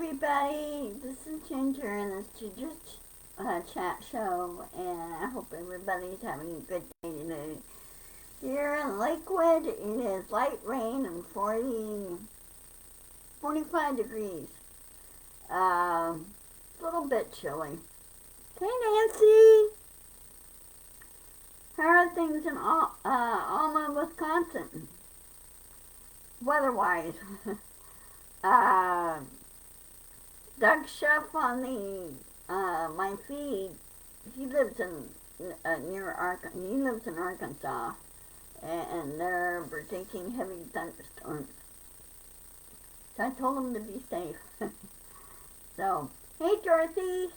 everybody, this is Ginger and this is Ginger's chat show, and I hope everybody's having a good day today. Here in Lakewood, it is light rain and 45 degrees. It's a little bit chilly. Hey Nancy, how are things in Alma, Wisconsin? Weather-wise. uh, Doug Schuff on the my feed, he lives in he lives in Arkansas, and they're predicting heavy thunderstorms. So I told him to be safe. So, hey Dorothy,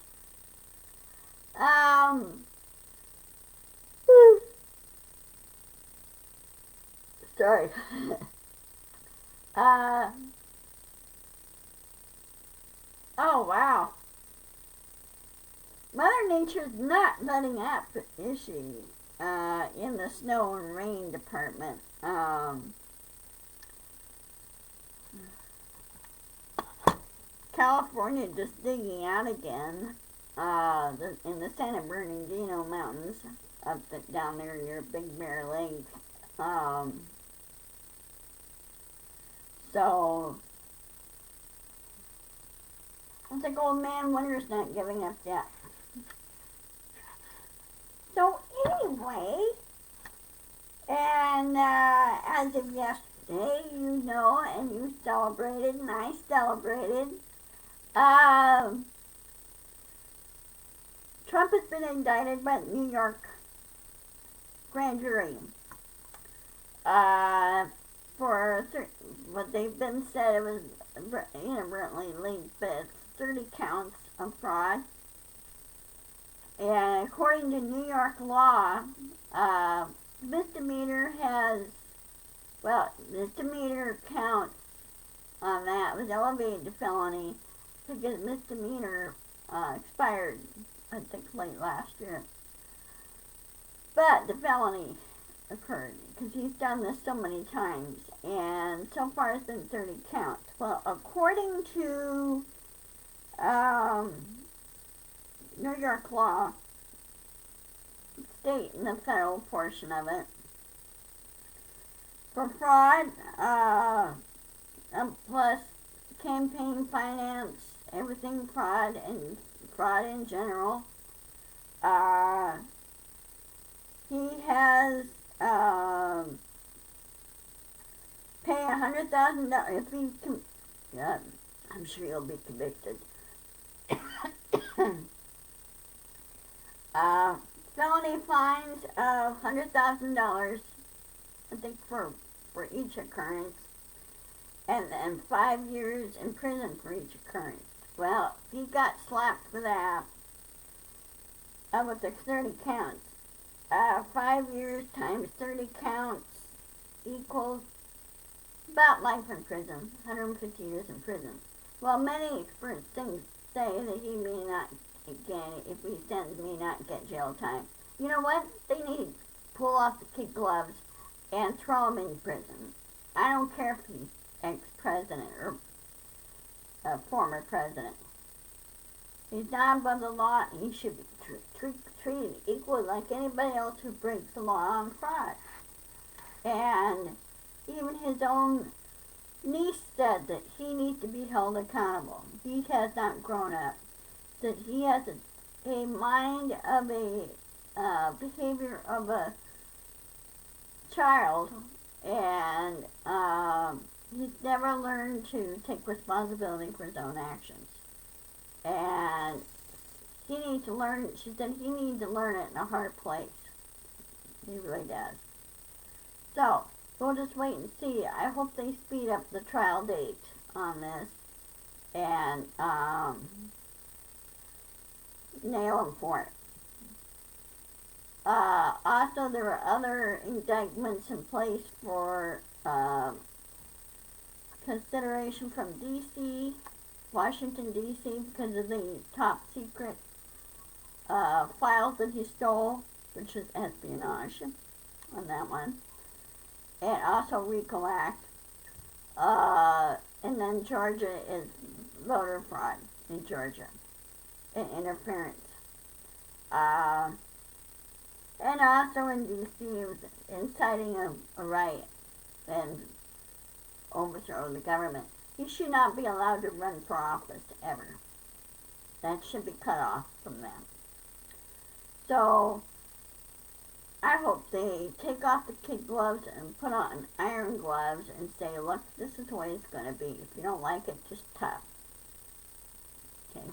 sorry. Oh wow. Mother Nature's not letting up, is she? In the snow and rain department. California just digging out again. In the San Bernardino Mountains, down there near Big Bear Lake. So it's like old man winter's not giving up yet. So anyway, and as of yesterday, you know, and you celebrated, and I celebrated, Trump has been indicted by the New York grand jury for what they've been said it was inadvertently linked, but it's 30 counts of fraud. And according to New York law, misdemeanor count on that was elevated to felony because misdemeanor expired, I think, late last year. But the felony occurred because he's done this so many times, and so far it's been 30 counts. Well, according to New York law, state and the federal portion of it, for fraud, plus campaign finance, everything fraud and fraud in general, he has pay $100,000 if he I'm sure he'll be convicted. Felony fines of $100,000, I think, for each occurrence, and then 5 years in prison for each occurrence. Well, he got slapped for that with the 30 counts. 5 years times 30 counts equals about life in prison, 150 years in prison. Well, many experts say that he may not get, if he sends me, not get jail time. You know what? They need to pull off the kid gloves and throw him in prison. I don't care if he's ex-president or a former president. He's not above the law, and he should be treated equally like anybody else who breaks the law on fraud. And even his own niece said that he needs to be held accountable. He has not grown up. That he has a mind of a behavior of a child, and he's never learned to take responsibility for his own actions. And he needs to learn, she said he needs to learn it in a hard place. He really does. So, we'll just wait and see. I hope they speed up the trial date on this and nail him for it. Also, there were other indictments in place for consideration from D.C., Washington, D.C., because of the top secret files that he stole, which is espionage on that one. And also RICO Act. And then Georgia is voter fraud in Georgia and interference. Uh, and also in D.C. it was inciting a riot and overthrow the government. He should not be allowed to run for office ever. That should be cut off from them. So I hope they take off the kid gloves and put on iron gloves and say, look, this is the way it's going to be. If you don't like it, just tough. Okay?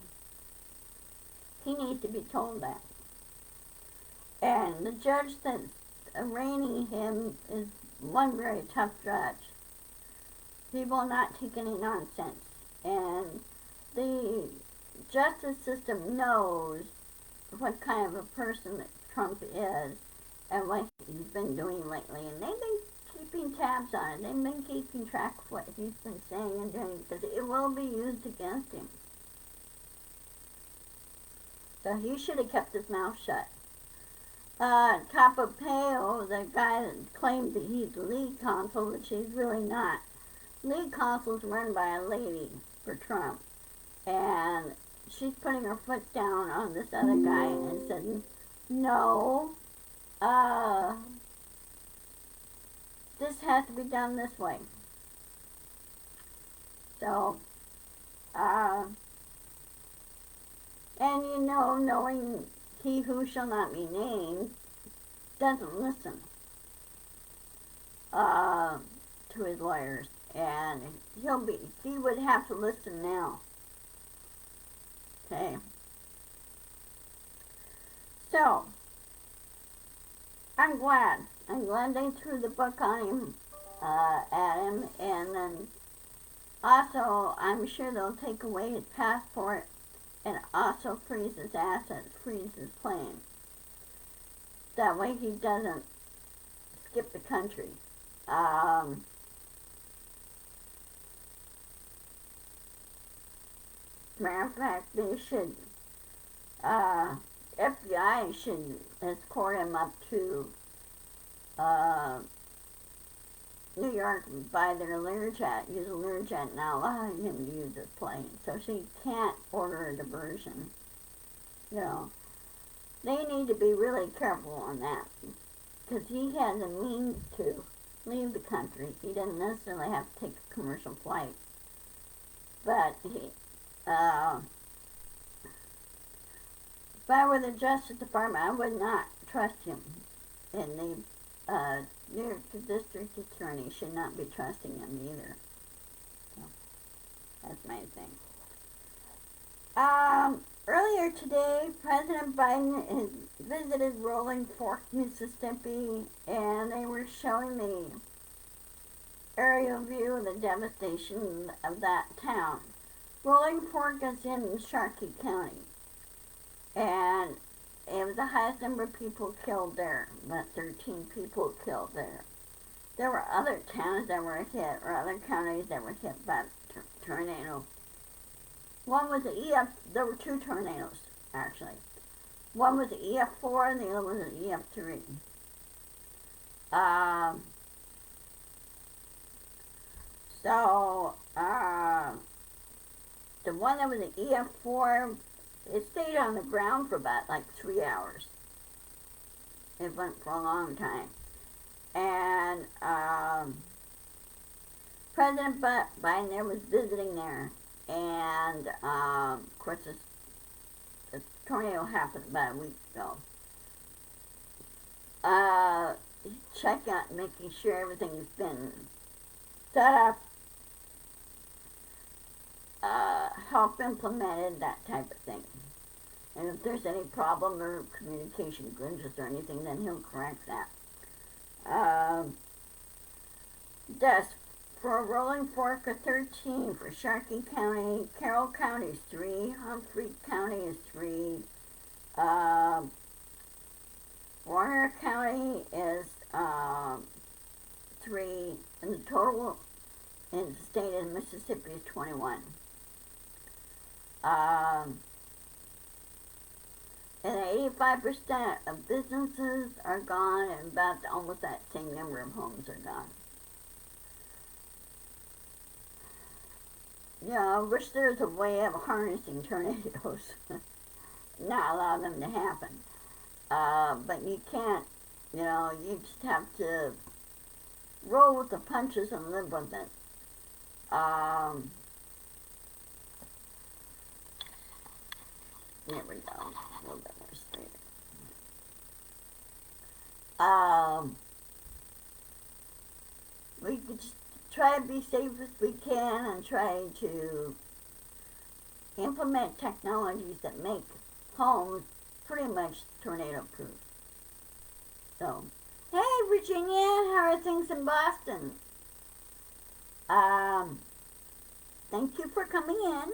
He needs to be told that. And the judge that's arraigning him is one very tough judge. He will not take any nonsense. And the justice system knows what kind of a person that Trump is and what he's been doing lately. And they've been keeping tabs on it. They've been keeping track of what he's been saying and doing because it will be used against him. So he should have kept his mouth shut. Capopeo, the guy that claimed that he's the lead counsel, which he's really not. Lead counsel's run by a lady for Trump. And she's putting her foot down on this other guy and said, no, this has to be done this way. So, and you know, knowing he who shall not be named doesn't listen to his lawyers, and he would have to listen now. Okay. So I'm glad they threw the book on him, at him, and then also I'm sure they'll take away his passport and also freeze his assets, freeze his plane. That way he doesn't skip the country. Matter of fact, they should, FBI should escort him up to New York and buy their Learjet, use a Learjet, and not allow him to use his plane. So she can't order a diversion. You know, they need to be really careful on that because he has a means to leave the country. He doesn't necessarily have to take a commercial flight, but he. If I were the Justice Department, I would not trust him. And the New York District Attorney should not be trusting him either. So, that's my thing. Earlier today, President Biden has visited Rolling Fork, Mississippi, and they were showing the aerial view of the devastation of that town. Rolling Fork is in Sharkey County, and it was the highest number of people killed there, about 13 people killed there. There were other towns that were hit, or other counties that were hit by tornado. One was there were two tornadoes, actually. One was the EF4 and the other was the EF3. The one that was the EF4, it stayed on the ground for about like 3 hours. It went for a long time. And President Biden there was visiting there. And of course the tornado happened about a week ago. Check out making sure everything's been set up, help implemented, that type of thing. And if there's any problem or communication glitches or anything, then he'll correct that. Deaths for Rolling Fork are 13, for Sharkey County, Carroll County is 3, Humphrey County is 3, Warner County is 3, and the total in the state of Mississippi is 21. And 85% of businesses are gone, and about almost that same number of homes are gone. I wish there was a way of harnessing tornadoes, not allow them to happen. But you can't, you just have to roll with the punches and live with it. There we go, a little bit more straight. We could just try to be safe as we can and try to implement technologies that make homes pretty much tornado proof. So, hey Virginia, how are things in Boston? Thank you for coming in.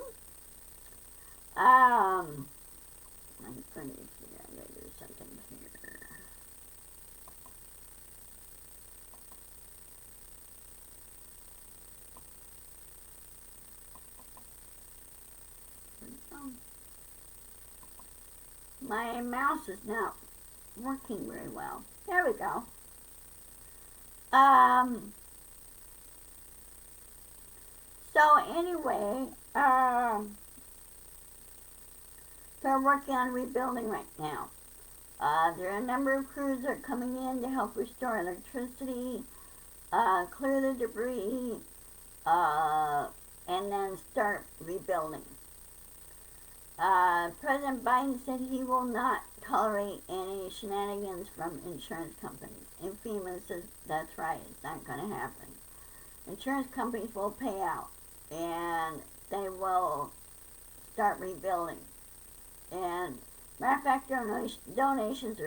I'm going to do something here. My mouse is not working very well. There we go. So anyway, they're working on rebuilding right now. There are a number of crews that are coming in to help restore electricity, clear the debris, and then start rebuilding. President Biden said he will not tolerate any shenanigans from insurance companies. And FEMA says that's right, it's not going to happen. Insurance companies will pay out, and they will start rebuilding. And matter of fact, donations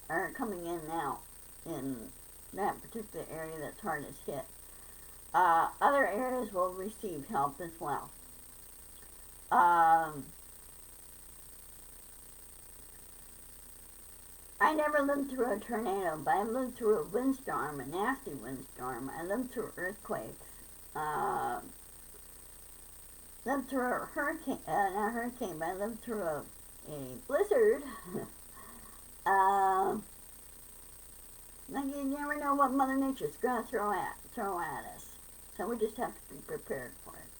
are coming in now in that particular area that's hardest hit. Other areas will receive help as well. I never lived through a tornado, but I lived through a windstorm, a nasty windstorm. I lived through earthquakes. Lived through a hurricane, not a hurricane, but I lived through a blizzard. Like you never know what Mother Nature's going to throw at us. So we just have to be prepared for it.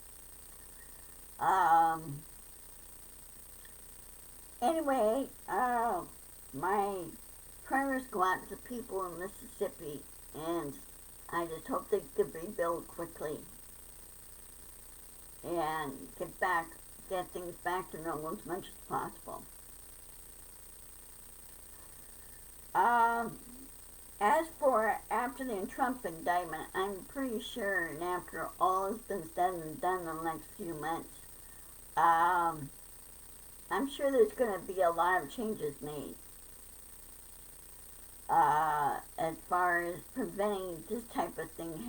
Anyway, my prayers go out to people in Mississippi, and I just hope they can rebuild quickly and get things back to normal as much as possible. As for after the Trump indictment, I'm pretty sure, and after all has been said and done in the next few months, I'm sure there's going to be a lot of changes made as far as preventing this type of thing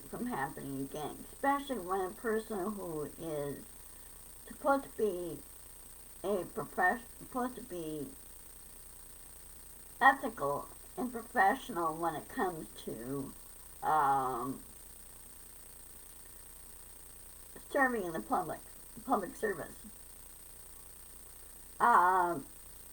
from happening again, especially when a person who is supposed to be supposed to be ethical and professional when it comes to serving in the public service.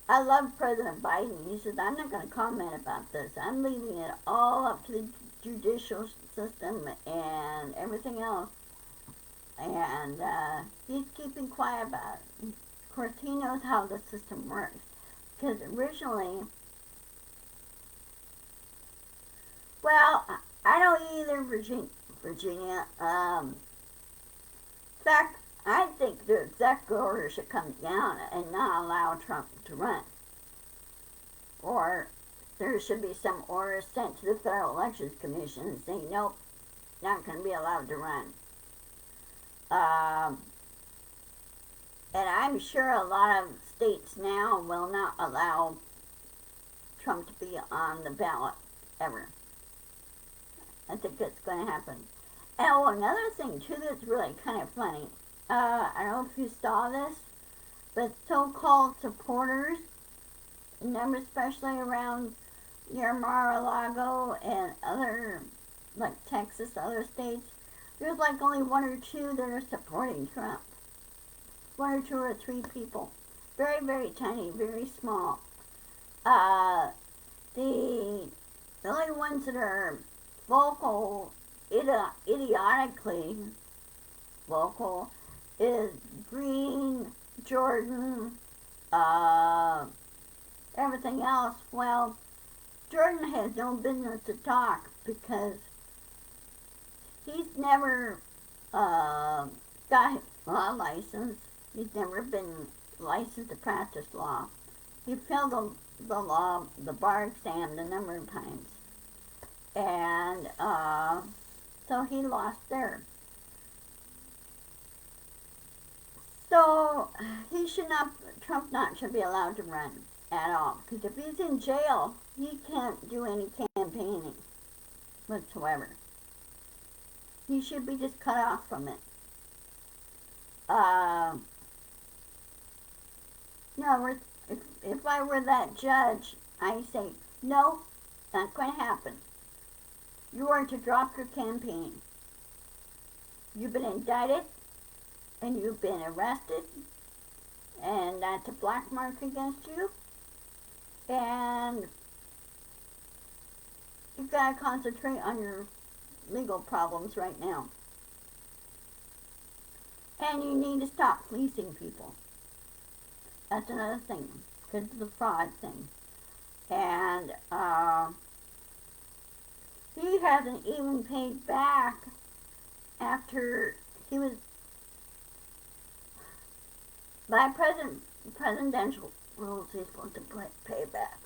I love President Biden. He said, I'm not going to comment about this. I'm leaving it all up to the judicial system and everything else. And he's keeping quiet about it. Of course, he knows how the system works. Because originally, well, I don't either, Virginia. In fact, I think the executive order should come down and not allow Trump to run. Or there should be some order sent to the Federal Elections Commission and say, nope, not going to be allowed to run. And I'm sure a lot of states now will not allow Trump to be on the ballot ever. I think that's going to happen. And another thing, too, that's really kind of funny. I don't know if you saw this, but so-called supporters, especially around near Mar-a-Lago and other, like Texas, other states, there's like only one or two that are supporting Trump. One or two or three people. Very, very tiny, very small. The only ones that are vocal, idiotically vocal, is Green, Jordan, everything else. Well, Jordan has no business to talk because he's never got a law license. He's never been licensed to practice law. He failed the bar exam a number of times. And so he lost there. So Trump should be allowed to run at all. Because if he's in jail, he can't do any campaigning whatsoever. He should be just cut off from it. No, if I were that judge, I say, no, not going to happen. You are to drop your campaign. You've been indicted, and you've been arrested, and that's a black mark against you, and you've got to concentrate on your legal problems right now. And you need to stop fleecing people. That's another thing, because of the fraud thing. And he hasn't even paid back after he was, by presidential rules, he's supposed to pay back.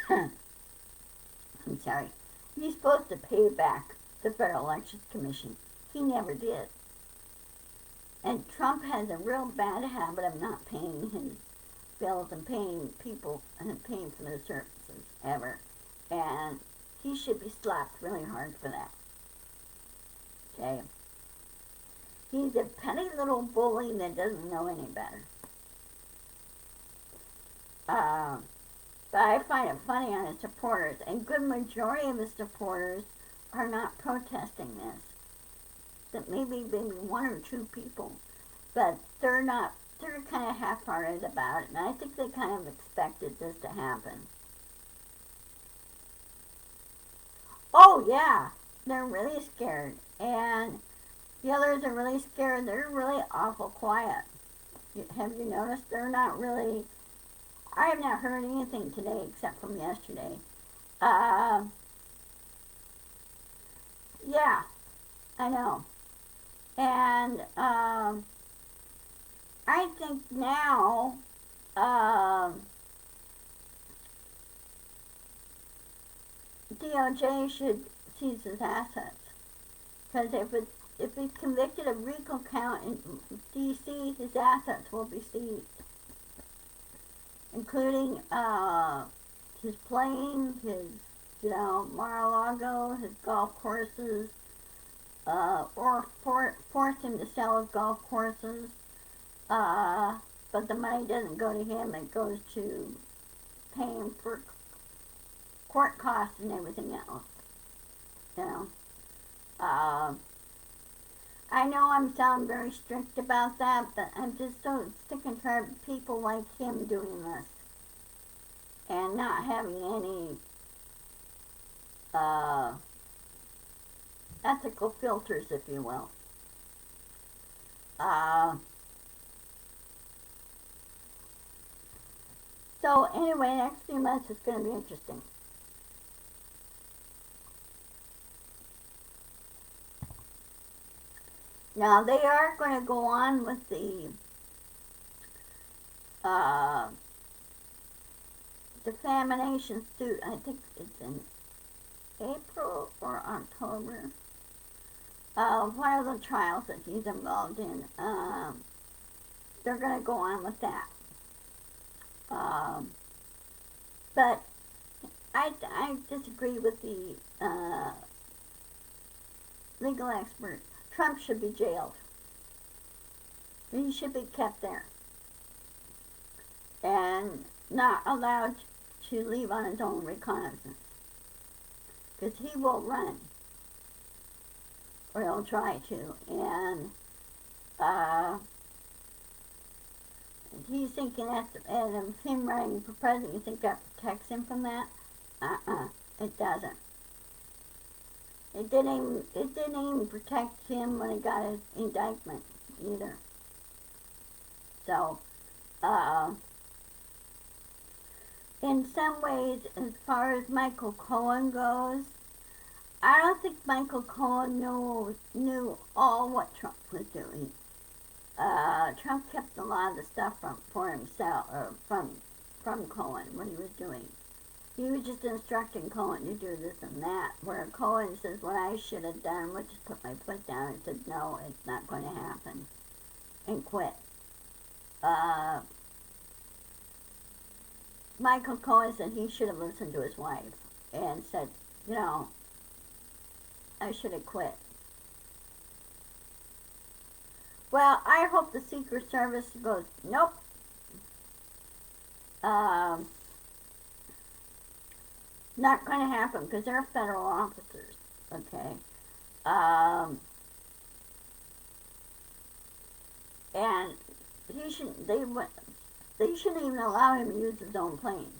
I'm sorry. He's supposed to pay back the Federal Elections Commission. He never did. And Trump has a real bad habit of not paying his bills and paying people and paying for their services ever. And he should be slapped really hard for that. Okay? He's a petty little bully that doesn't know any better. But I find it funny on his supporters. A good majority of his supporters are not protesting this. That maybe one or two people, but they're kind of half-hearted about it, and I think they kind of expected this to happen. Oh yeah, they're really scared, and the others are really scared. They're really awful quiet. Have you noticed? They're not really, I have not heard anything today except from yesterday. Yeah, I know. And I think now DOJ should seize his assets. Because if he's convicted of RICO count in D.C., his assets will be seized. Including his plane, his, Mar-a-Lago, his golf courses, or force him to sell his golf courses, but the money doesn't go to him, it goes to paying for court costs and everything else, I know I'm sounding very strict about that, but I'm just so sick and tired of people like him doing this, and not having any, ethical filters, if you will. So anyway, next few months is going to be interesting. Now they are going to go on with the defamation suit. I think it's in April or October. One of the trials that he's involved in. They're going to go on with that. But I disagree with the legal expert. Trump should be jailed. He should be kept there and not allowed to leave on his own reconnaissance, because he will run, or he'll try to, and he's thinking that's, and him running for president, you think that protects him from that? It doesn't. It didn't even protect him when he got his indictment. either. So, uh, in some ways, as far as Michael Cohen goes, I don't think Michael Cohen knew all what Trump was doing. Trump kept a lot of the stuff for himself, or from Cohen, what he was doing. He was just instructing Cohen to do this and that, where Cohen says, what I should have done was just put my foot down and said, no, it's not going to happen, and quit. Michael Cohen said he should have listened to his wife and said, you know, I should have quit. Well, I hope the Secret Service goes, nope. Not going to happen because they're federal officers, okay? And they shouldn't even allow him to use his own plane,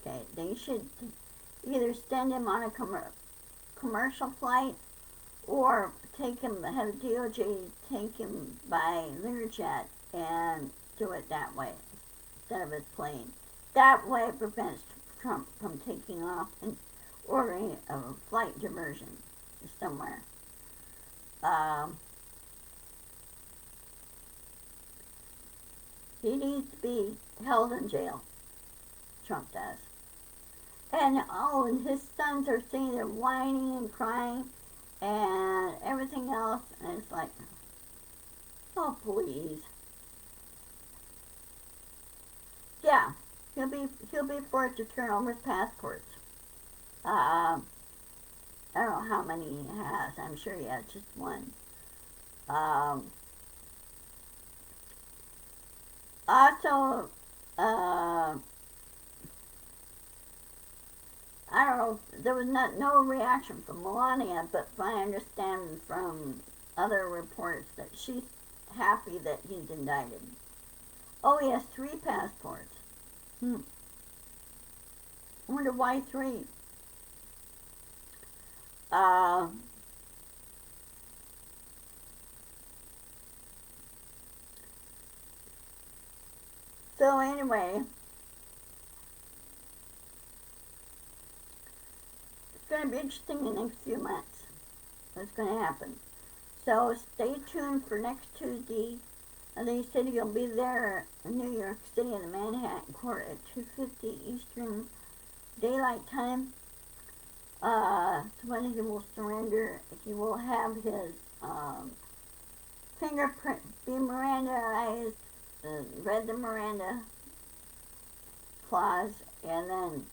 okay? They should either send him on a commercial flight or have DOJ take him by Learjet and do it that way instead of his plane. That way it prevents Trump from taking off and ordering a flight diversion somewhere. He needs to be held in jail. Trump does. And his sons are sitting there whining and crying and everything else, and it's like, oh please. Yeah, he'll be forced to turn over his passports. I don't know how many he has. I'm sure he has just one. Also, I don't know, there was no reaction from Melania, but I understand from other reports that she's happy that he's indicted. Oh, he has 3 passports. I wonder why 3. So anyway, it's going to be interesting in the next few months what's going to happen. So stay tuned for next Tuesday. They said he'll be there in New York City in the Manhattan Court at 2:50 Eastern Daylight Time. When he will surrender, he will have his fingerprint, be Mirandized, read the Miranda clause, and then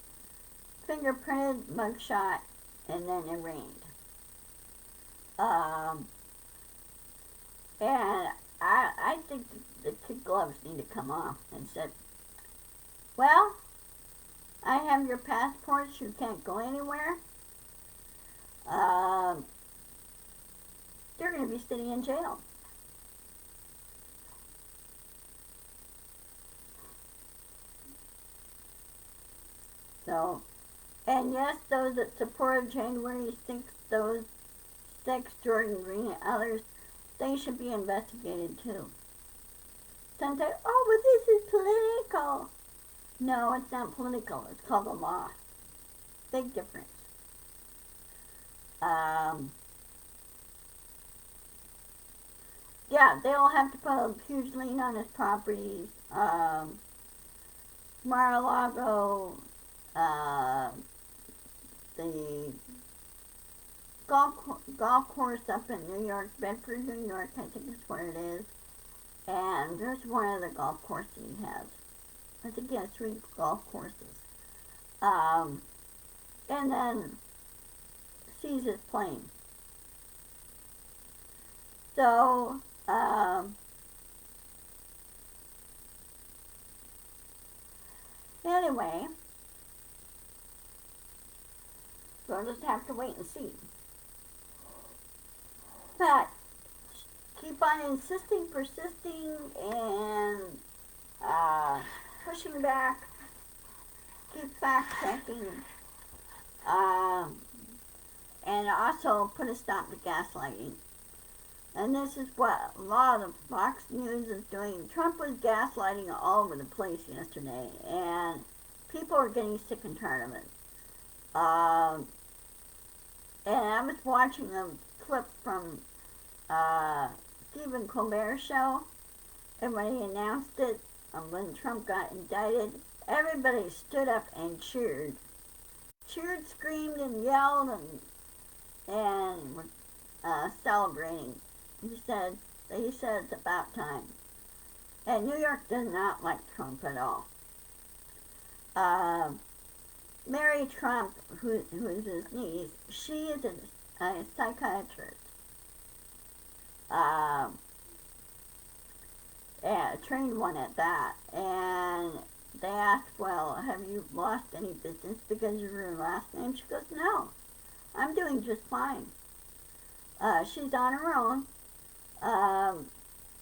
fingerprinted, mugshot, and then arraigned. And I think the kid gloves need to come off and said, well, I have your passports, you can't go anywhere. They're going to be sitting in jail. So, and yes, those that supported January 6th, those 6, Jordan Green and others, they should be investigated too. Sometimes, oh, but this is political. No, it's not political. It's called the law. Big difference. Yeah, they'll have to put a huge lien on his properties. Mar-a-Lago, the golf course up in New York, Bedford, New York, I think is where it is. And there's one other golf course that he has. I think he has 3 golf courses. And then sees his plane. So, anyway, we'll just have to wait and see. But keep on insisting, persisting, and pushing back. Keep fact checking. And also put a stop to gaslighting. And this is what a lot of Fox News is doing. Trump was gaslighting all over the place yesterday, and people are getting sick and tired of it. And I was watching a clip from Stephen Colbert's show, and when he announced it, when Trump got indicted, everybody stood up and cheered. Cheered, screamed, and yelled, and were celebrating. He said it's about time. And New York does not like Trump at all. Mary Trump, who is his niece, she is a psychiatrist. A trained one at that. And they asked, well, have you lost any business because of your last name? She goes, no, I'm doing just fine. She's on her own,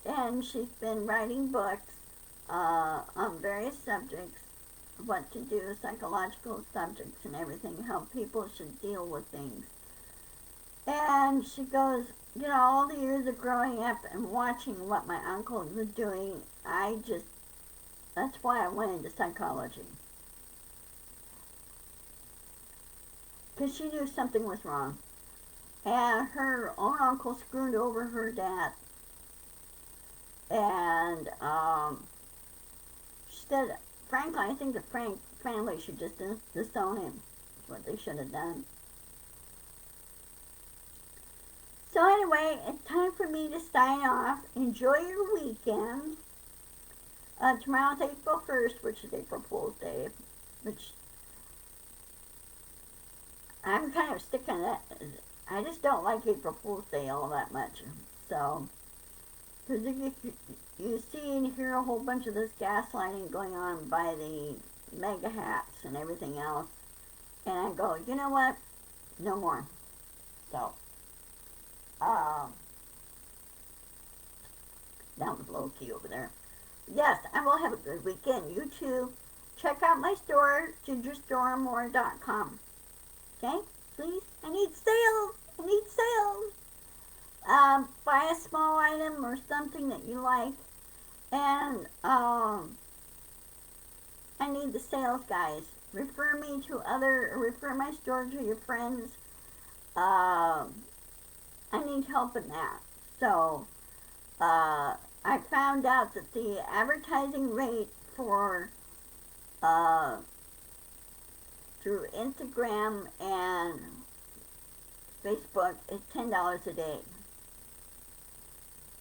and she's been writing books on various subjects, what to do, psychological subjects and everything, how people should deal with things. And she goes, you know, all the years of growing up and watching what my uncle was doing, that's why I went into psychology. Because she knew something was wrong. And her own uncle screwed over her dad. And she said, frankly, I think the Frank family should just disown him. That's what they should have done. So anyway, it's time for me to sign off. Enjoy your weekend. Tomorrow's April 1st, which is April Fool's Day, which I'm kind of sticking to that. I just don't like April Fool's Day all that much. So, because you see and hear a whole bunch of this gaslighting going on by the mega hats and everything else, and I go, you know what? No more. So, that was low key over there. Yes, I will have a good weekend. You too. Check out my store, gingerstoreandmore.com. Okay? Please? I need sales. I need sales. Buy a small item or something that you like. And I need the sales guys. Refer my store to your friends. I need help in that. So, I found out that the advertising rate for through Instagram and Facebook is $10 a day,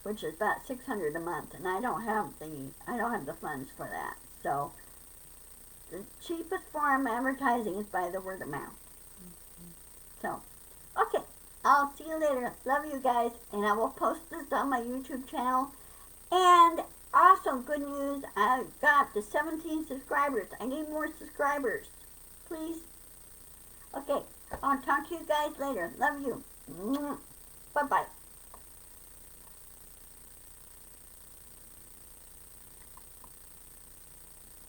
which is about $600 a month, and I don't have the funds for that. So the cheapest form of advertising is by the word of mouth. So, okay, I'll see you later. Love you guys, and I will post this on my YouTube channel. And also, good news, I got the 17 subscribers. I need more subscribers. Please. Okay, I'll talk to you guys later. Love you. Bye-bye.